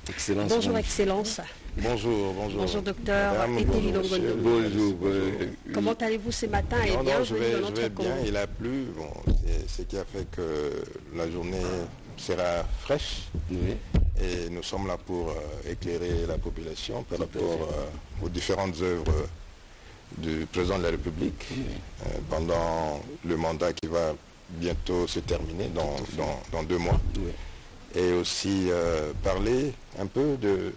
Excellence. Bonjour Excellence. Bonjour, bonjour. Bonjour docteur Eteli Longondo. Bonjour. Comment allez-vous ce matin? Non, je vais bien, il a plu. Bon, c'est ce qui a fait que la journée sera fraîche. Oui. Et nous sommes là pour éclairer la population par rapport aux différentes œuvres du président de la République pendant le mandat qui va bientôt se terminer dans 2 mois. Oui. Et aussi parler un peu de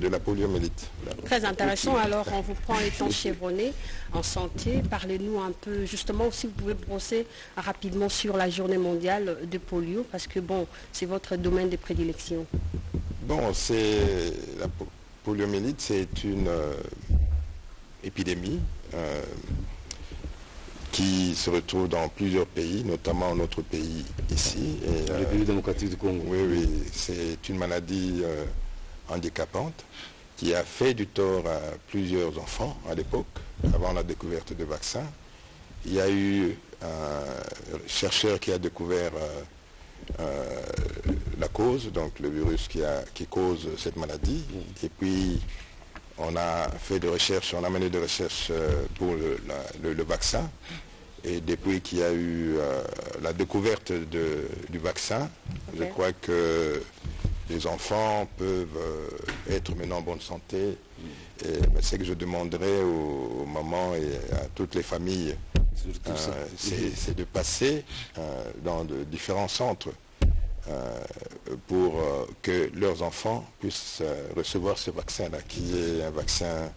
la poliomyélite. Très intéressant. Alors, on vous prend les temps chevronnés en santé. Parlez-nous un peu, justement, si vous pouvez brosser rapidement sur la journée mondiale de polio, parce que, bon, c'est votre domaine de prédilection. Bon, la poliomyélite, c'est une épidémie qui se retrouve dans plusieurs pays, notamment notre pays ici. La République démocratique du Congo. Oui, c'est une maladie handicapante qui a fait du tort à plusieurs enfants à l'époque, avant la découverte des vaccins. Il y a eu un chercheur qui a découvert la cause, donc le virus qui cause cette maladie. Et puis, on a fait des recherches, on a mené des recherches pour le vaccin. Et depuis qu'il y a eu la découverte du vaccin, je crois que les enfants peuvent être maintenant en bonne santé. Et c'est que je demanderai aux mamans et à toutes les familles, c'est de passer dans de différents centres pour que leurs enfants puissent recevoir ce vaccin-là, qui est un vaccin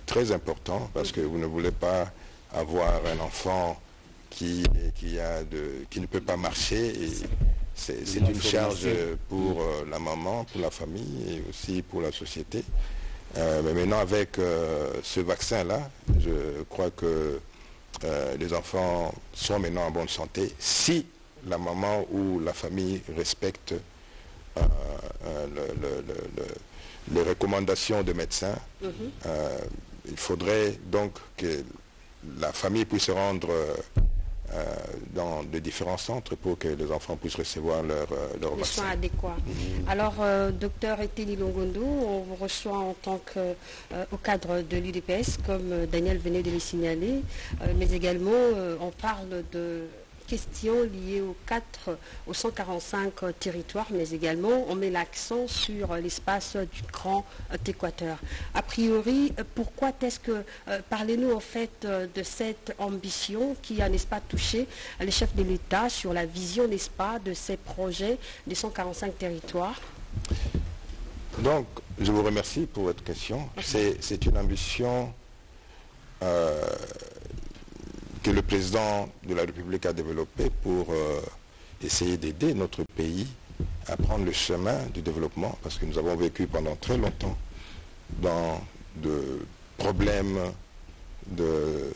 très important, parce que vous ne voulez pas avoir un enfant qui ne peut pas marcher. Et c'est une charge pour la maman, pour la famille et aussi pour la société. Mais maintenant, avec ce vaccin-là, je crois que les enfants sont maintenant en bonne santé si la maman ou la famille respecte les recommandations de médecins. Il faudrait donc que la famille puisse se rendre dans de différents centres pour que les enfants puissent recevoir leur vaccin. Les soins adéquats. Alors, docteur Eteli Longondo, on vous reçoit en tant au cadre de l'UDPS, comme Daniel venait de le signaler, mais également on parle de questions liées aux 145 territoires, mais également on met l'accent sur l'espace du Grand Équateur. A priori, pourquoi est-ce que, parlez-nous en fait de cette ambition qui a, n'est-ce pas, touché les chefs de l'État sur la vision, n'est-ce pas, de ces projets des 145 territoires? Donc, je vous remercie pour votre question. C'est une ambition que le président de la République a développé pour essayer d'aider notre pays à prendre le chemin du développement, parce que nous avons vécu pendant très longtemps dans de problèmes de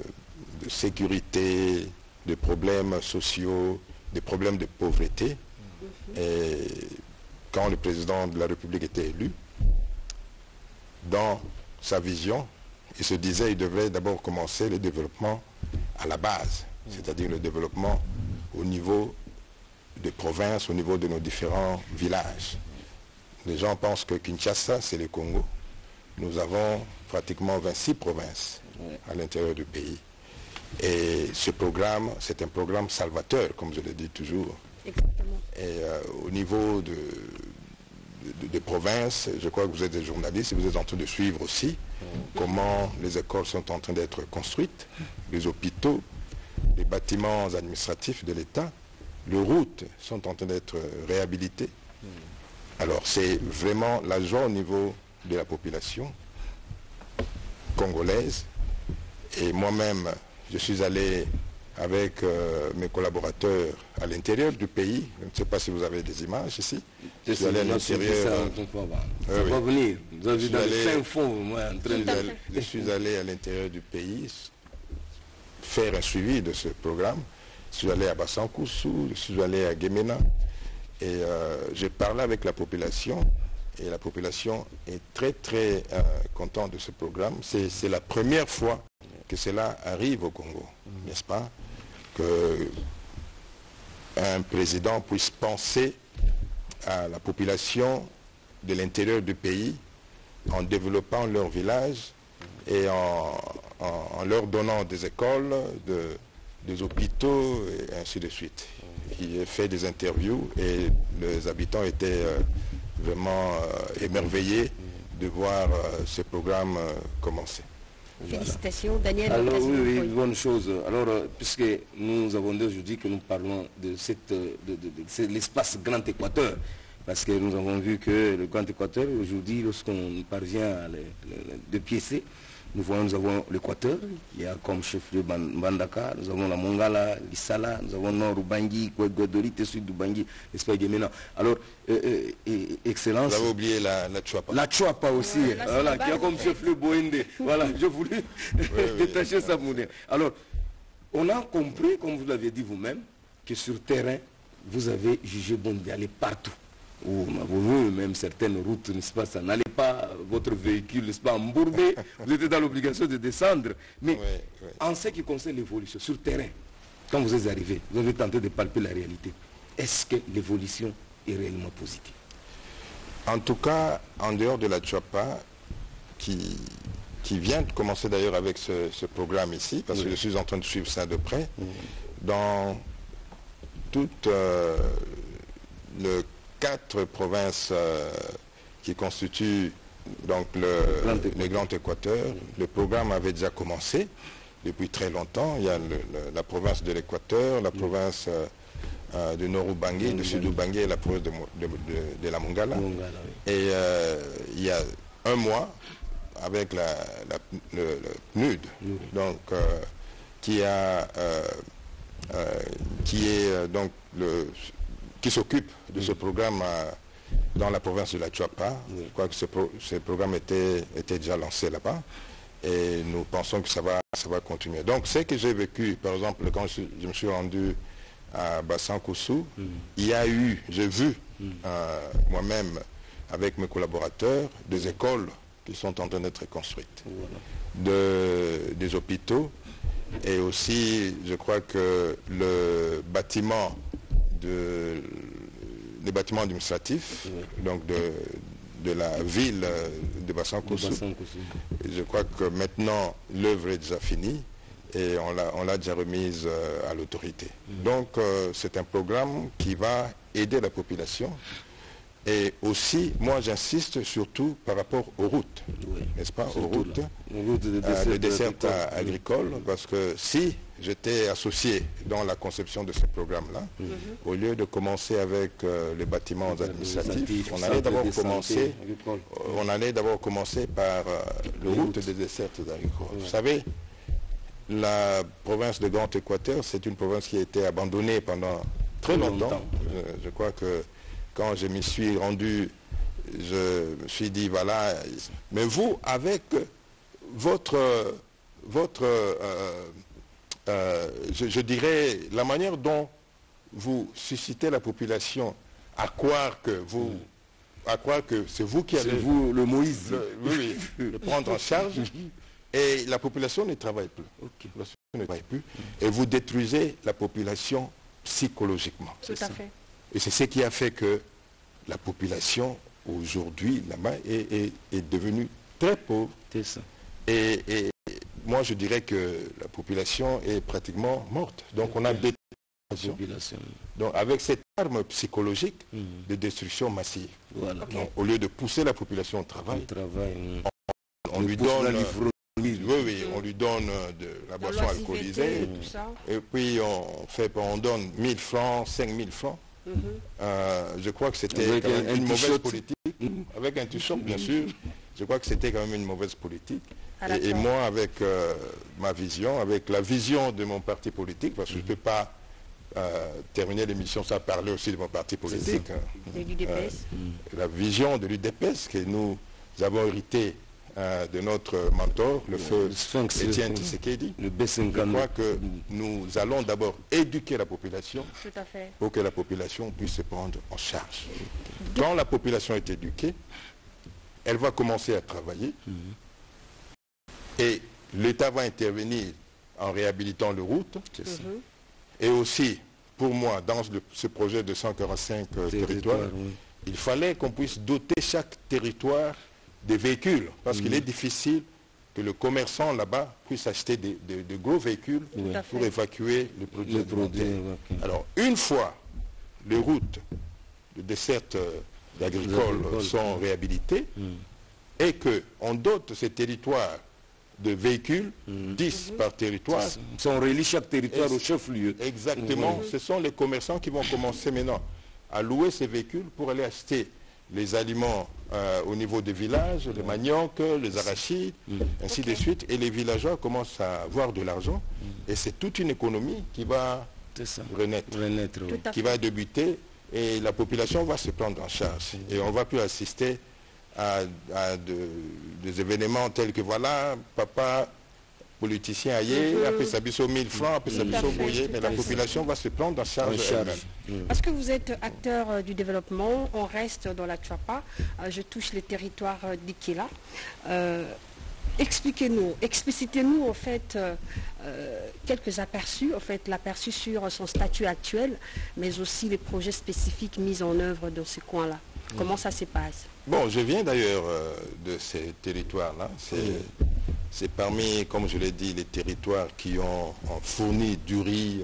sécurité, des problèmes sociaux, des problèmes de pauvreté. Et quand le président de la République était élu, dans sa vision, il se disait qu'il devrait d'abord commencer le développement à la base, c'est-à-dire le développement au niveau des provinces, au niveau de nos différents villages. Les gens pensent que Kinshasa, c'est le Congo. Nous avons pratiquement 26 provinces à l'intérieur du pays. Et ce programme, c'est un programme salvateur, comme je le dis toujours. Exactement. Et au niveau des provinces, je crois que vous êtes des journalistes et vous êtes en train de suivre aussi comment les écoles sont en train d'être construites, les hôpitaux, les bâtiments administratifs de l'État, les routes sont en train d'être réhabilitées. Alors c'est vraiment la joie au niveau de la population congolaise. Et moi-même, je suis allé avec mes collaborateurs à l'intérieur du pays. Je ne sais pas si vous avez des images ici. Je suis allé à l'intérieur. Je suis allé à l'intérieur du pays faire un suivi de ce programme. Je suis allé à Bassankoussou, je suis allé à Guémena. Et j'ai parlé avec la population. Et la population est très très contente de ce programme. C'est la première fois que cela arrive au Congo, n'est-ce pas? Que un président puisse penser à la population de l'intérieur du pays en développant leur village et en leur donnant des écoles, des hôpitaux et ainsi de suite. Il a fait des interviews et les habitants étaient vraiment émerveillés de voir ce programme commencer. Félicitations, Daniel. Alors oui, bonne chose. Alors, puisque nous avons dit aujourd'hui que nous parlons de l'espace Grand Équateur, parce que nous avons vu que le Grand Équateur, aujourd'hui, lorsqu'on parvient à le piécer, nous avons l'Équateur, il y a comme chef-lieu Mbandaka, nous avons la Mongala, l'Issala, nous avons Nord Ubangi, Kouedouadolite, Sud Ubangi, l'espace Guémena. Alors, excellence. Vous avez oublié la Tchouapa. La Tchouapa aussi, voilà, qui a comme chef-lieu Boende. Voilà, je voulais détacher ça. Alors, on a compris, comme vous l'avez dit vous-même, que sur terrain, vous avez jugé bon d'y aller partout. Ou même certaines routes, n'est-ce pas, ça n'allait pas, votre véhicule, n'est-ce pas, embourbé, vous étiez dans l'obligation de descendre. Mais en ce qui concerne l'évolution, sur terrain, quand vous êtes arrivé, vous avez tenté de palper la réalité. Est-ce que l'évolution est réellement positive? En tout cas, en dehors de la Tchouapa, qui vient de commencer d'ailleurs avec ce programme ici, parce que je suis en train de suivre ça de près, dans toutes les 4 provinces qui constituent donc le Grand Équateur, le programme avait déjà commencé depuis très longtemps. Il y a la province de l'Équateur, la province de Nord Ubangi, de Sud Ubangi et la province de la Mongala. Et il y a un mois, avec le PNUD, donc qui s'occupe de ce programme dans la province de la Tchouapa. Je crois que ce programme était déjà lancé là-bas et nous pensons que ça va continuer. Donc ce que j'ai vécu, par exemple, quand je me suis rendu à Bassan-Koussou, j'ai vu moi-même avec mes collaborateurs des écoles qui sont en train d'être construites, des hôpitaux, et aussi je crois que les bâtiments administratifs, donc de la ville de Bassan-Koussou. Je crois que maintenant l'œuvre est déjà finie et on l'a déjà remise à l'autorité. Donc c'est un programme qui va aider la population. Et aussi, moi j'insiste surtout par rapport aux routes, n'est-ce pas, aux routes, les dessertes agricoles, parce que si j'étais associé dans la conception de ce programme-là, au lieu de commencer avec les bâtiments administratifs, on allait d'abord commencer par les routes des dessertes agricoles. Vous savez, la province de Grand Équateur, c'est une province qui a été abandonnée pendant très longtemps. Je crois que quand je m'y suis rendu, je me suis dit, voilà, mais vous, avec je dirais, la manière dont vous suscitez la population à croire que c'est vous qui allez... C'est vous, le Moïse. Le prendre en charge, et la population ne travaille plus. La population ne travaille plus, et vous détruisez la population psychologiquement. Tout à fait. Et c'est ce qui a fait que la population, aujourd'hui, là-bas, est devenue très pauvre. Et moi, je dirais que la population est pratiquement morte. Donc, on a des populations. Donc, avec cette arme psychologique de destruction massive. Voilà. Donc, au lieu de pousser la population au travail, on lui donne... on lui donne de la boisson alcoolisée. Et puis, on donne 1000 francs, 5000 francs. Je crois que c'était quand même une mauvaise politique, avec un t-shirt bien sûr. Je crois que c'était quand même une mauvaise politique. Et moi, avec ma vision, avec la vision de mon parti politique, parce que je ne peux pas terminer l'émission sans parler aussi de mon parti politique. De l'UDPS. La vision de l'UDPS que nous avons hérité de notre mentor, le feu Étienne Tshisekedi. Je crois que nous allons d'abord éduquer la population pour que la population puisse se prendre en charge. Quand la population est éduquée, elle va commencer à travailler et l'État va intervenir en réhabilitant les routes. Et aussi, pour moi, dans ce projet de 145 territoires, il fallait qu'on puisse doter chaque territoire des véhicules, parce qu'il est difficile que le commerçant là-bas puisse acheter de gros véhicules pour évacuer le produit. Alors, une fois les routes de dessert agricoles sont réhabilitées et qu'on dote ces territoires de véhicules, 10 par territoire. Si on relie chaque territoire au chef-lieu. Exactement, ce sont les commerçants qui vont commencer maintenant à louer ces véhicules pour aller acheter les aliments au niveau des villages, les maniocs, les arachides, ainsi de suite. Et les villageois commencent à avoir de l'argent. Et c'est toute une économie qui va renaître, qui va débuter. Et la population va se prendre en charge. Et on ne va plus assister à des événements tels que voilà, papa, politicien ailleurs, après ça biso 1000 francs, après ça biso boyer, mais la population va se prendre en charge elle-même. Parce que vous êtes acteur du développement, on reste dans la Tchouapa, je touche les territoires d'Ikela. Expliquez-nous, explicitez-nous en fait quelques aperçus, en fait l'aperçu sur son statut actuel, mais aussi les projets spécifiques mis en œuvre dans ces coins-là. Comment ça se passe? Bon, je viens d'ailleurs de ces territoires-là. C'est parmi, comme je l'ai dit, les territoires qui ont fourni du riz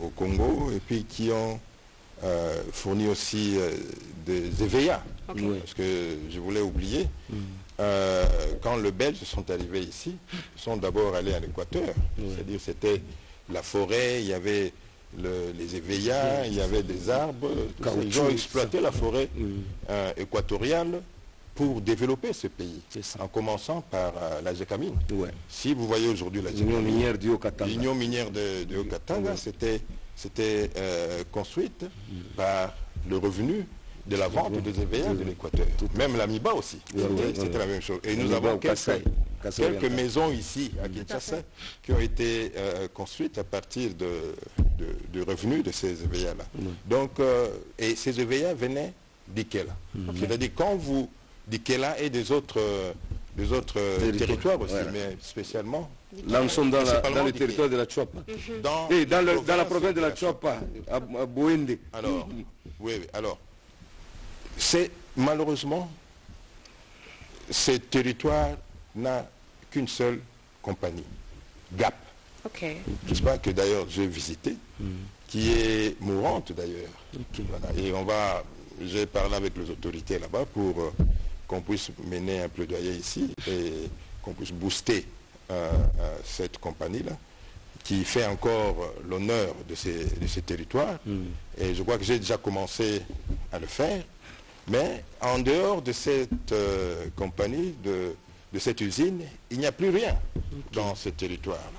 au Congo et puis qui ont fourni aussi des EVA. Parce que je voulais oublier, quand les Belges sont arrivés ici, ils sont d'abord allés à l'Équateur. C'est-à-dire c'était la forêt, il y avait les éveillats, il y avait des arbres. Ils ont exploité la forêt équatoriale pour développer ce pays, en commençant par la Gécamine. Si vous voyez aujourd'hui la L'Union minière du Haut-Katanga. L'Union minière de Haut-Katanga, c'était construite par le revenu de la vente des éveillats de l'Équateur. Même l'Amiba aussi, c'était la même chose. Et nous avons quelques maisons ici, à Kinshasa, qui ont été construites à partir de revenus de ces éveillats-là. Donc, et ces éveillats venaient d'Ikela. C'est-à-dire, quand vous d'Ikela et des autres territoires aussi, mais spécialement... Là, nous sommes dans le territoire de la Tchouapa. Dans la province de la Tchouapa, à Bouende. Alors, alors, c'est malheureusement, ce territoire n'a qu'une seule compagnie, GAP. J'espère que d'ailleurs j'ai visité, qui est mourante d'ailleurs. Voilà. Et j'ai parlé avec les autorités là-bas pour qu'on puisse mener un plaidoyer ici et qu'on puisse booster cette compagnie-là, qui fait encore l'honneur de ces territoires. Et je crois que j'ai déjà commencé à le faire. Mais en dehors de cette compagnie, de cette usine, il n'y a plus rien dans ce territoire.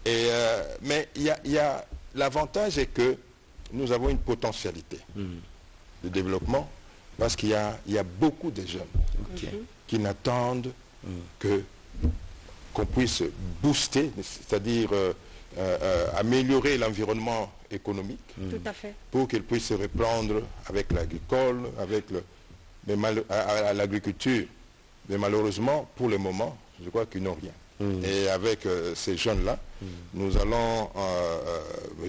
Mais l'avantage est que nous avons une potentialité de développement, parce qu'il y a beaucoup de jeunes qui n'attendent qu'on puisse booster, c'est-à-dire améliorer l'environnement économique pour qu'ils puissent se reprendre avec l'agricole, avec l'agriculture. Mais malheureusement, pour le moment, je crois qu'ils n'ont rien. Et avec ces jeunes-là, nous allons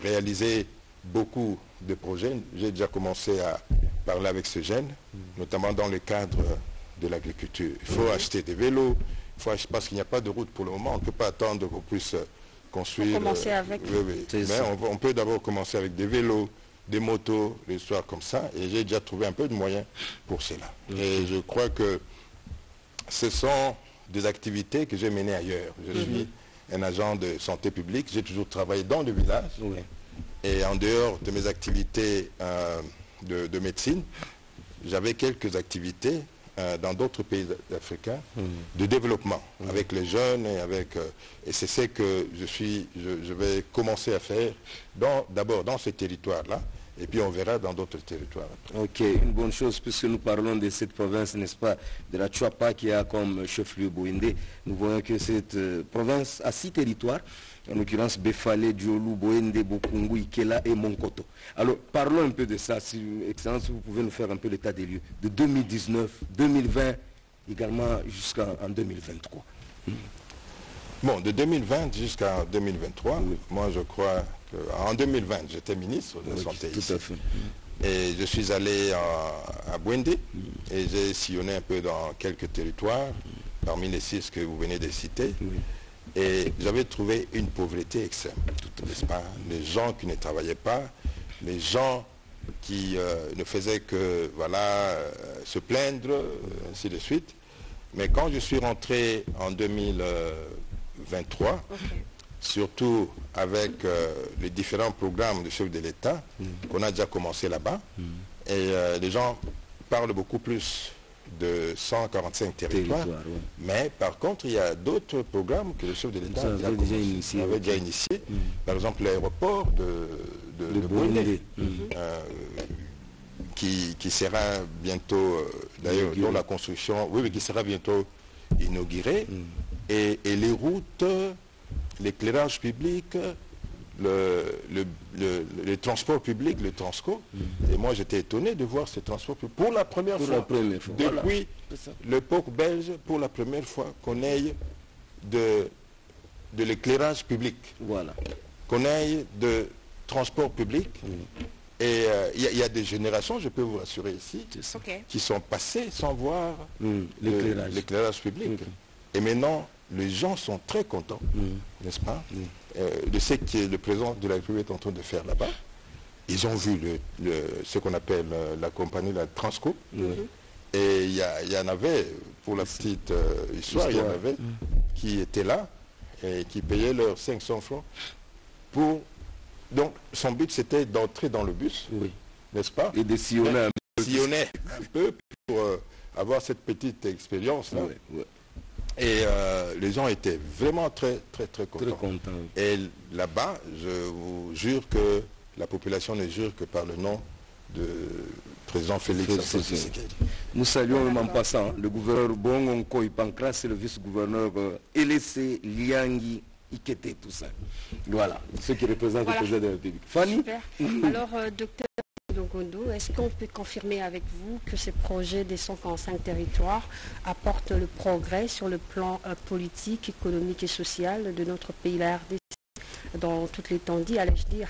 réaliser beaucoup de projets. J'ai déjà commencé à parler avec ces jeunes, notamment dans le cadre de l'agriculture. Il faut acheter des vélos, parce qu'il n'y a pas de route pour le moment. On ne peut pas attendre qu'on puisse construire... Commencer avec... Mais on peut d'abord commencer avec des vélos, des motos, des histoires comme ça. Et j'ai déjà trouvé un peu de moyens pour cela. Et je crois que ce sont des activités que j'ai menées ailleurs. Je suis un agent de santé publique. J'ai toujours travaillé dans le village. Et en dehors de mes activités de médecine, j'avais quelques activités dans d'autres pays africains de développement avec les jeunes et c'est ce que je vais commencer à faire d'abord dans ce territoire-là, et puis on verra dans d'autres territoires. Ok, une bonne chose, puisque nous parlons de cette province, n'est-ce pas, de la Tchouapa qui a comme chef-lieu Bouende. Nous voyons que cette province a 6 territoires, en l'occurrence Befale, Diolou, Bouende, Bokungu, Ikela et Monkoto. Alors parlons un peu de ça, si Excellence, vous pouvez nous faire un peu l'état des lieux de 2019, 2020, également jusqu'en 2023. Bon, de 2020 jusqu'à 2023, moi je crois qu'en 2020, j'étais ministre de la Santé ici. Et je suis allé à Bwende et j'ai sillonné un peu dans quelques territoires, parmi les 6 que vous venez de citer. Et j'avais trouvé une pauvreté extrême, n'est-ce pas? Les gens qui ne travaillaient pas, les gens qui ne faisaient que se plaindre, ainsi de suite. Mais quand je suis rentré en 2023, surtout avec les différents programmes de chef de l'État qu'on a déjà commencé là-bas, et les gens parlent beaucoup plus de 145 territoires, mais par contre il y a d'autres programmes que le chef de l'État avait déjà initié, par exemple l'aéroport de Bwende, qui sera bientôt, d'ailleurs, dont la construction, qui sera bientôt inaugurée, et les routes, l'éclairage public, le transport public, le Transco. Et moi j'étais étonné de voir ce transport public pour la première fois. Depuis l'époque belge, pour la première fois qu'on ait de l'éclairage public, qu'on ait de transport public. Et il y a des générations, je peux vous rassurer ici, qui sont passées sans voir l'éclairage public. Et maintenant, les gens sont très contents, n'est-ce pas, de ce que le président de la République est en train de faire là-bas. Ils ont vu ce qu'on appelle la compagnie, la Transco. Et il y en avait, pour la petite histoire, il y en avait qui étaient là et qui payaient leurs 500 francs pour... Donc, son but, c'était d'entrer dans le bus, n'est-ce pas? Et de sillonner un peu pour avoir cette petite expérience-là. Et les gens étaient vraiment très, très, très contents. Et là-bas, je vous jure que la population ne jure que par le nom de président Félix Tshisekedi. Nous saluons même en passant le gouverneur Bongo Koy Pancras et le vice-gouverneur Elessé Liangi Ikete, tout ça. Voilà, ceux qui représentent le président de la République. Fanny. Super. Alors, docteur Longondo, est-ce qu'on peut confirmer avec vous que ces projets des 145 territoires apportent le progrès sur le plan politique, économique et social de notre pays, la RDC, dans toute l'étendue, allais-je dire?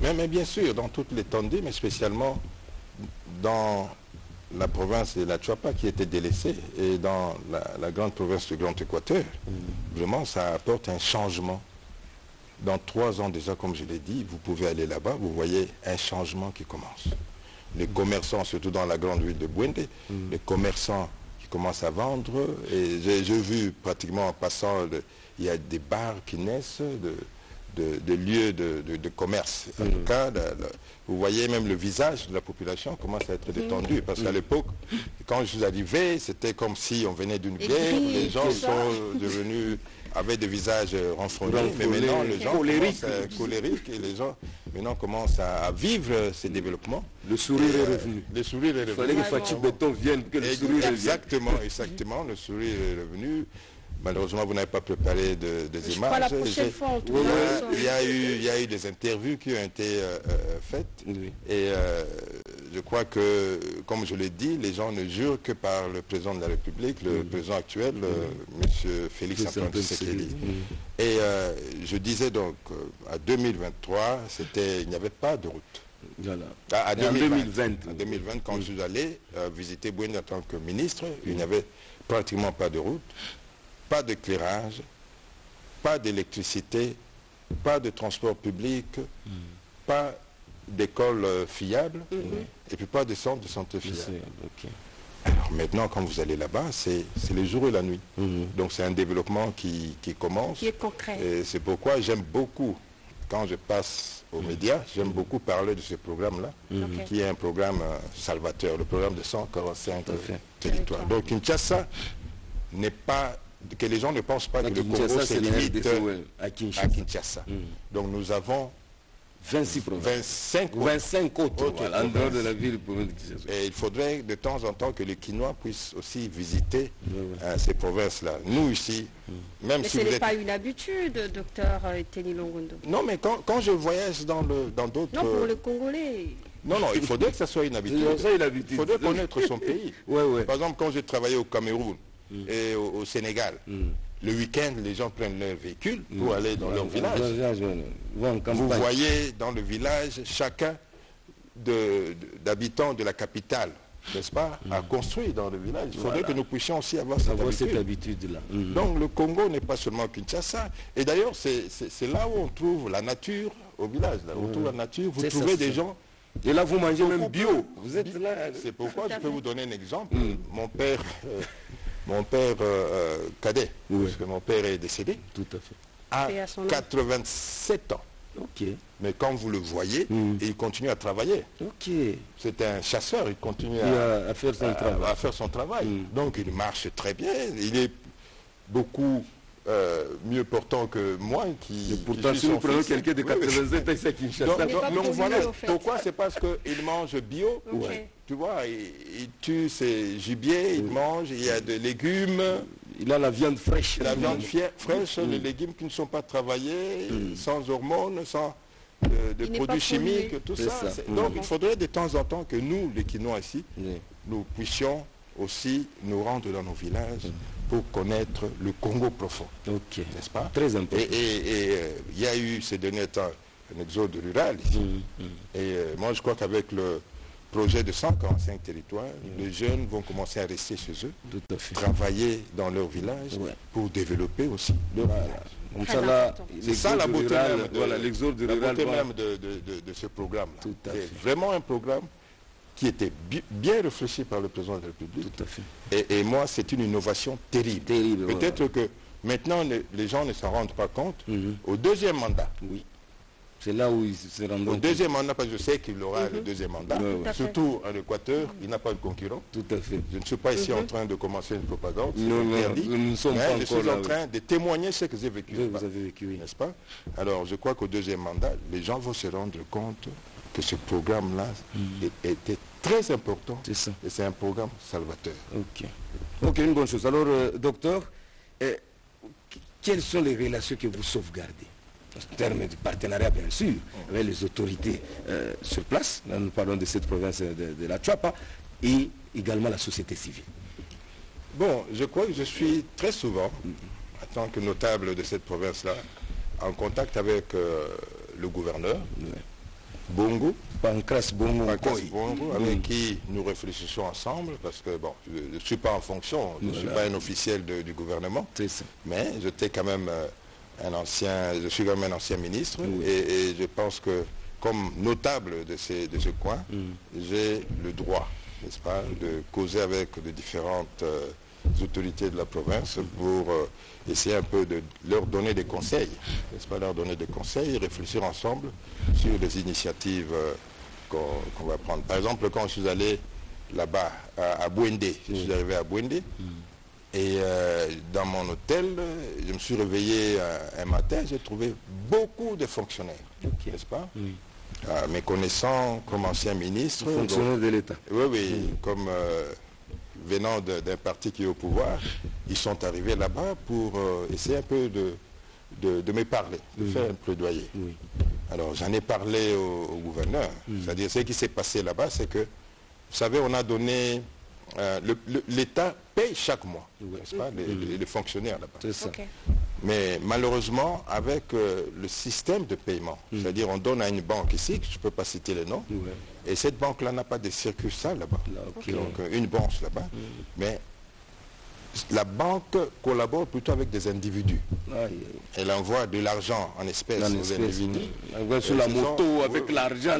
Mais bien sûr, dans toute l'étendue, mais spécialement dans la province de la Chuapa qui était délaissée et dans la grande province du Grand Équateur. Vraiment, ça apporte un changement. Dans 3 ans déjà, comme je l'ai dit, vous pouvez aller là-bas, vous voyez un changement qui commence. Les commerçants, surtout dans la grande ville de Bwende, les commerçants qui commencent à vendre, et j'ai vu pratiquement en passant, il y a des bars qui naissent, de lieux de commerce. En tout cas, vous voyez même le visage de la population commence à être détendu. Parce qu'à l'époque, quand je suis arrivé, c'était comme si on venait d'une guerre. Les gens sont devenus, avaient des visages renfrognés. Mais maintenant, les gens commencent colériques et les gens maintenant commencent à vivre ces développements. Le sourire est revenu. Le sourire est revenu. Il fallait que Fatih Béton vienne, que le sourire revienne. Exactement, le sourire est revenu. Malheureusement, vous n'avez pas préparé des images. Pas la prochaine fois, en tout cas. Il y a eu des interviews qui ont été faites. Et je crois que, comme je l'ai dit, les gens ne jurent que par le président de la République, le président actuel, M. Félix Antoine Tshisekedi. Et je disais donc, à 2023, il n'y avait pas de route. En 2020, quand je suis allé visiter Bwende en tant que ministre, il n'y avait pratiquement pas de route. Pas d'éclairage, pas d'électricité, pas de transport public, pas d'école fiable, et puis pas de centre de santé fiable. Alors maintenant, quand vous allez là-bas, c'est le jour et la nuit. Donc c'est un développement qui commence. Qui est concret. Et c'est pourquoi j'aime beaucoup, quand je passe aux médias, j'aime beaucoup parler de ce programme-là, qui est un programme salvateur, le programme de 145 territoires. Donc Kinshasa n'est pas... que les gens ne pensent pas que le Congo se limite à Kinshasa. Donc nous avons 25 autres en dehors de la ville. Et il faudrait de temps en temps que les Kinois puissent aussi visiter ces provinces-là. Nous ici, même mais si ce n'est pas une habitude, docteur Teni Longondo. Non, mais quand je voyage dans d'autres... Non, pour le Congolais. Non, il faudrait que ça soit une habitude. Il faudrait connaître son pays. Par exemple, quand j'ai travaillé au Cameroun, et au Sénégal. Le week-end, les gens prennent leur véhicule pour aller dans leur village. Vous voyez dans le village, chacun d'habitants de la capitale, n'est-ce pas, a construit dans le village. Il faudrait que nous puissions aussi avoir cette habitude-là. Donc le Congo n'est pas seulement Kinshasa. Et d'ailleurs, c'est là où on trouve la nature au village. Là. On trouve la nature, vous trouvez des gens... Et là, vous mangez même bio. Vous êtes là. C'est pourquoi je peux vous donner un exemple. Mon père cadet, parce que mon père est décédé, tout à fait, à 87 ans. Ok. Mais quand vous le voyez, il continue à travailler. Ok. C'est un chasseur, il continue à faire son travail. À faire son travail. Donc il marche très bien. Il est beaucoup mieux portant que moi. Pourtant, si nous prenons quelqu'un de 87 ans, c'est Kinshasa. Donc voilà, pourquoi? C'est parce qu'il mange bio. Okay. Tu vois, il tue ses gibiers, il mange, il y a des légumes. Il a la viande fraîche. La viande fraîche, les légumes qui ne sont pas travaillés, sans hormones, sans de produits chimiques, tout ça. Donc il faudrait de temps en temps que nous, les Quinois ici, nous puissions aussi nous rendre dans nos villages pour connaître le Congo profond. Ok. N'est-ce pas? Très important. Et il y a eu ces derniers temps un exode rural ici. Et moi je crois qu'avec le projet de 145 territoires, les jeunes vont commencer à rester chez eux, travailler dans leur village pour développer aussi leur village. C'est ça la beauté même de ce programme-là. C'est vraiment un programme qui était bien réfléchi par le président de la République. Tout à fait. Et moi, c'est une innovation terrible. Peut-être que maintenant, les gens ne s'en rendent pas compte. Au deuxième mandat, c'est là où il se rend compte. Au deuxième mandat, parce que je sais qu'il aura le deuxième mandat, surtout en Équateur, il n'a pas de concurrent. Tout à fait. Je ne suis pas ici en train de commencer une propagande, nous ne sommes pas je suis en train de témoigner ce que j'ai vécu. Vous avez vécu, n'est-ce pas? Alors, je crois qu'au deuxième mandat, les gens vont se rendre compte que ce programme-là était très important. C'est ça. Et c'est un programme salvateur. Ok, une bonne chose. Alors, docteur, quelles sont les relations que vous sauvegardez en termes de partenariat, bien sûr, avec les autorités sur place? Là, nous parlons de cette province de la Tchouapa et également la société civile. Bon, je crois que je suis très souvent, en tant que notable de cette province-là, en contact avec le gouverneur, Bongo, Pancras Bongo, avec qui nous réfléchissons ensemble, parce que bon, je ne suis pas en fonction, je ne suis pas un officiel du gouvernement, mais j'étais quand même je suis quand même un ancien ministre, et je pense que comme notable de ce coin, j'ai le droit, n'est-ce pas, de causer avec les différentes autorités de la province pour essayer un peu de leur donner des conseils, n'est-ce pas, leur donner des conseils et réfléchir ensemble sur les initiatives qu'on va prendre. Par exemple, quand je suis allé là-bas à Bouende, je suis arrivé à Bouende, et dans mon hôtel, je me suis réveillé un matin, j'ai trouvé beaucoup de fonctionnaires, n'est-ce pas? Mes connaissants comme ancien ministre. Fonctionnaires de l'État. Oui, comme venant d'un parti qui est au pouvoir, ils sont arrivés là-bas pour essayer un peu de me parler, de faire un plaidoyer. Alors j'en ai parlé au gouverneur. C'est-à-dire ce qui s'est passé là-bas, c'est que, vous savez, on a donné... l'État paye chaque mois, n'est-ce pas, les fonctionnaires là-bas. C'est ça. Mais malheureusement, avec le système de paiement, c'est-à-dire on donne à une banque ici, je ne peux pas citer les noms, et cette banque-là n'a pas de succursale là-bas. Donc une banque là-bas. Mais la banque collabore plutôt avec des individus. Elle envoie de l'argent en espèces aux individus. Sur la moto, avec l'argent.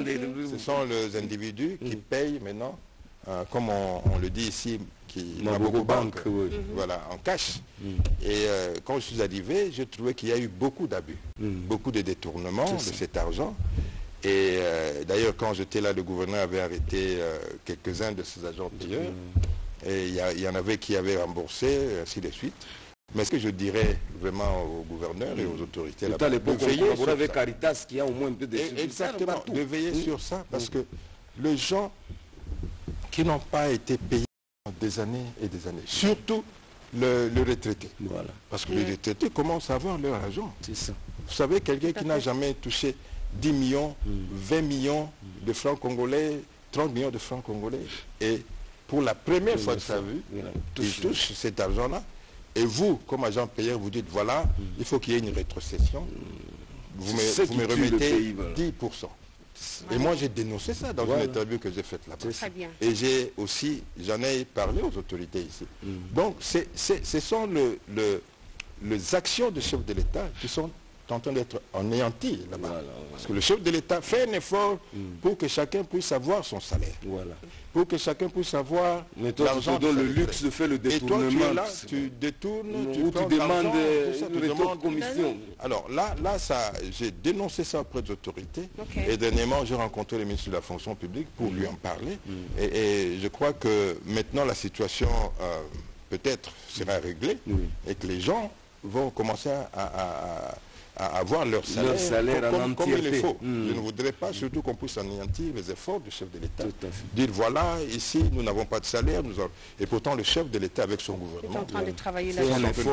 Ce sont les individus qui payent maintenant, comme on le dit ici, Mabogo Bank, voilà, en cash. Et quand je suis arrivé, j'ai trouvé qu'il y a eu beaucoup d'abus, beaucoup de détournements de cet argent. Et d'ailleurs, quand j'étais là, le gouverneur avait arrêté quelques-uns de ces agents payeurs. Et il y en avait qui avaient remboursé, ainsi de suite. Mais ce que je dirais vraiment au gouverneur et aux autorités là-bas, de veiller sur avec Caritas, qui a au moins un peu de... Exactement, de veiller sur ça, parce que les gens qui n'ont pas été payés des années et des années, surtout le retraité. Parce que les retraités commencent à avoir leur argent. C'est ça. Vous savez, quelqu'un qui n'a jamais touché 10 millions, 20 millions de francs congolais, 30 millions de francs congolais, et pour la première fois de sa vie, il touche cet argent-là. Et vous, comme agent payeur, vous dites, voilà, il faut qu'il y ait une rétrocession. Vous me remettez 10%. Et moi, j'ai dénoncé ça dans une interview que j'ai faite là-bas. Très bien. Et j'en ai parlé aux autorités ici. Donc, ce sont les actions du chef de l'État qui sont en train d'être anéanties là-bas. Voilà. Parce que le chef de l'État fait un effort pour que chacun puisse avoir son salaire. Voilà. Pour que chacun puisse avoir l'argent. Le luxe de faire le détournement. Et toi, tu es là, tu détournes, tu demandes une commission. Alors là, j'ai dénoncé ça auprès des autorités. Et dernièrement, j'ai rencontré le ministre de la fonction publique pour lui en parler. Et je crois que maintenant, la situation peut-être sera réglée et que les gens vont commencer à avoir leur salaire comme il le faut. Je ne voudrais pas surtout qu'on puisse anéantir les efforts du chef de l'État. Dire voilà, ici nous n'avons pas de salaire, et pourtant le chef de l'État avec son gouvernement est en train de travailler là-dessus.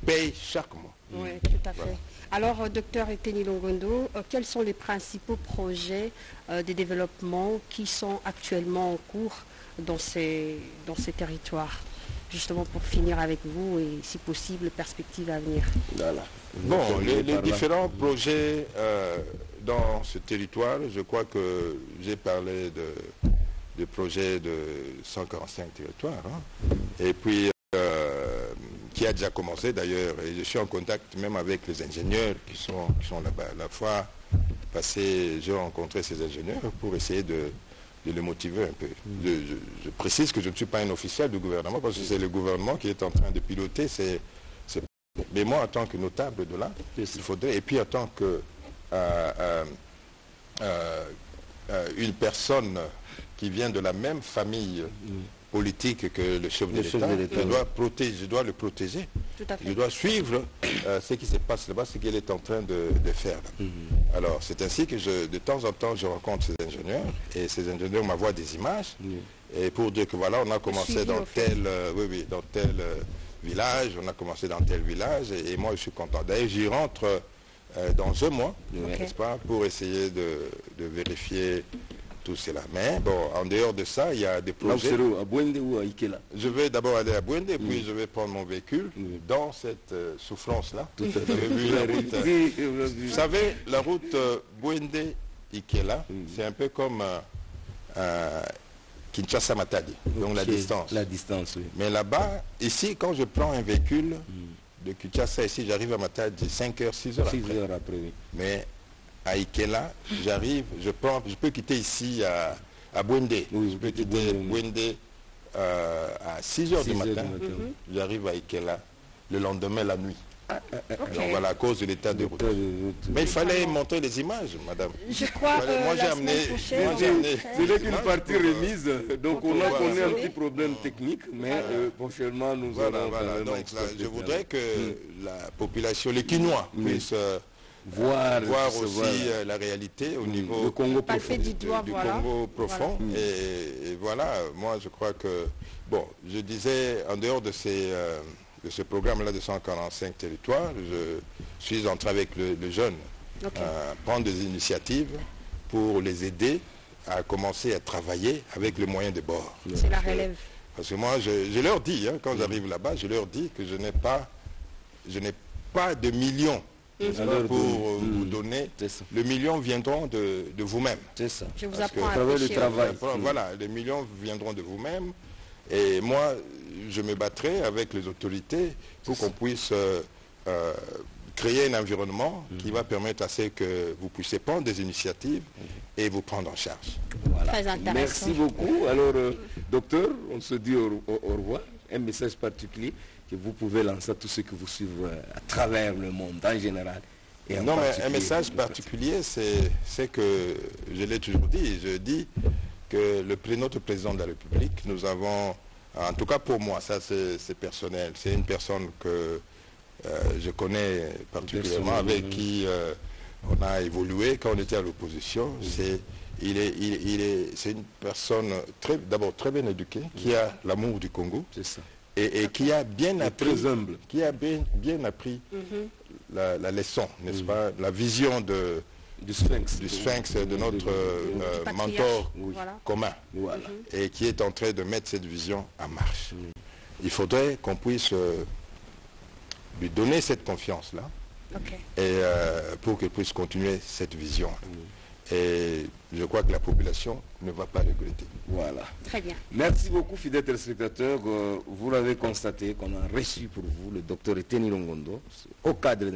Paye chaque mois. Oui, tout à fait. Alors, docteur Eteni Longondo, quels sont les principaux projets de développement qui sont actuellement en cours dans ces territoires? Justement pour finir avec vous et si possible, perspectives à venir. Voilà. Bon, les différents projets dans ce territoire, je crois que j'ai parlé de projets de 145 territoires, et puis qui a déjà commencé d'ailleurs, et je suis en contact même avec les ingénieurs qui sont là-bas. La fois passée, j'ai rencontré ces ingénieurs pour essayer de les motiver un peu. Je précise que je ne suis pas un officiel du gouvernement, parce que c'est le gouvernement qui est en train de piloter mais moi, en tant que notable de là, il faudrait, et puis en tant que une personne qui vient de la même famille politique que le chef de l'État, je dois le protéger. Je dois suivre ce qui se passe là-bas, ce qu'il est en train de faire. Alors, c'est ainsi que de temps en temps, je rencontre ces ingénieurs, et ces ingénieurs m'envoient des images, et pour dire que voilà, on a commencé dans tel village, on a commencé dans tel village, et moi, je suis content. D'ailleurs, j'y rentre dans un mois, n'est-ce pas, pour essayer de vérifier tout cela. Mais bon, en dehors de ça, il y a des projets. À Bouende ou à Ikela? Je vais d'abord aller à Bouende, puis je vais prendre mon véhicule dans cette souffrance-là. Vous savez, la route Bouende-Ikela, c'est un peu comme Kinshasa-Matadi, donc la distance. La distance, oui. Mais là-bas, ici, quand je prends un véhicule de Kinshasa, ici, j'arrive à Matadi 5 heures, 6 heures après. 6 heures après, oui. Mais à Ikela, j'arrive, je peux quitter ici à Bouende. Oui, je peux quitter Bouende à 6 heures du matin. J'arrive à Ikela le lendemain, la nuit. Donc voilà, à cause de l'état de route. Mais il fallait montrer les images, madame. Je crois moi j'ai amené. Ce n'est qu'une partie remise, donc on a connu un petit problème technique, mais prochainement nous allons. Donc là, je voudrais que la population, les Quinois, puissent voir aussi la réalité au niveau du Congo profond. Et voilà, moi je crois que, bon, je disais, en dehors de ce programme-là de 145 territoires, je suis en train avec le jeune prendre des initiatives pour les aider à commencer à travailler avec les moyens de bord. C'est la relève. Parce que moi, je leur dis, quand j'arrive là-bas, je leur dis que je n'ai pas de millions pour vous donner. Le million viendront de vous-même. C'est ça. Je vous Parce apprends à le travail. Voilà, les millions viendront de vous-même. Et moi, je me battrai avec les autorités pour qu'on puisse créer un environnement qui va permettre à ce que vous puissiez prendre des initiatives et vous prendre en charge. Voilà. Très intéressant. Merci beaucoup. Alors, docteur, on se dit au revoir. Un message particulier que vous pouvez lancer à tous ceux qui vous suivent à travers le monde en général. Et non, mais un message particulier, c'est que, je l'ai toujours dit, je dis que notre président de la République, nous avons, en tout cas pour moi, ça c'est personnel, c'est une personne que je connais particulièrement, avec qui on a évolué quand on était à l'opposition. C'est une personne d'abord très bien éduquée, qui a l'amour du Congo. C'est ça. Et qui a bien appris, très humble. Qui a bien appris la leçon, n'est-ce pas, la vision du sphinx de notre mentor commun, et qui est en train de mettre cette vision en marche. Il faudrait qu'on puisse lui donner cette confiance-là, et pour qu'il puisse continuer cette vision. Et je crois que la population ne va pas regretter. Voilà. Très bien. Merci beaucoup, fidèles téléspectateurs. Vous l'avez constaté qu'on a reçu pour vous le docteur Eteni Longondo au cadre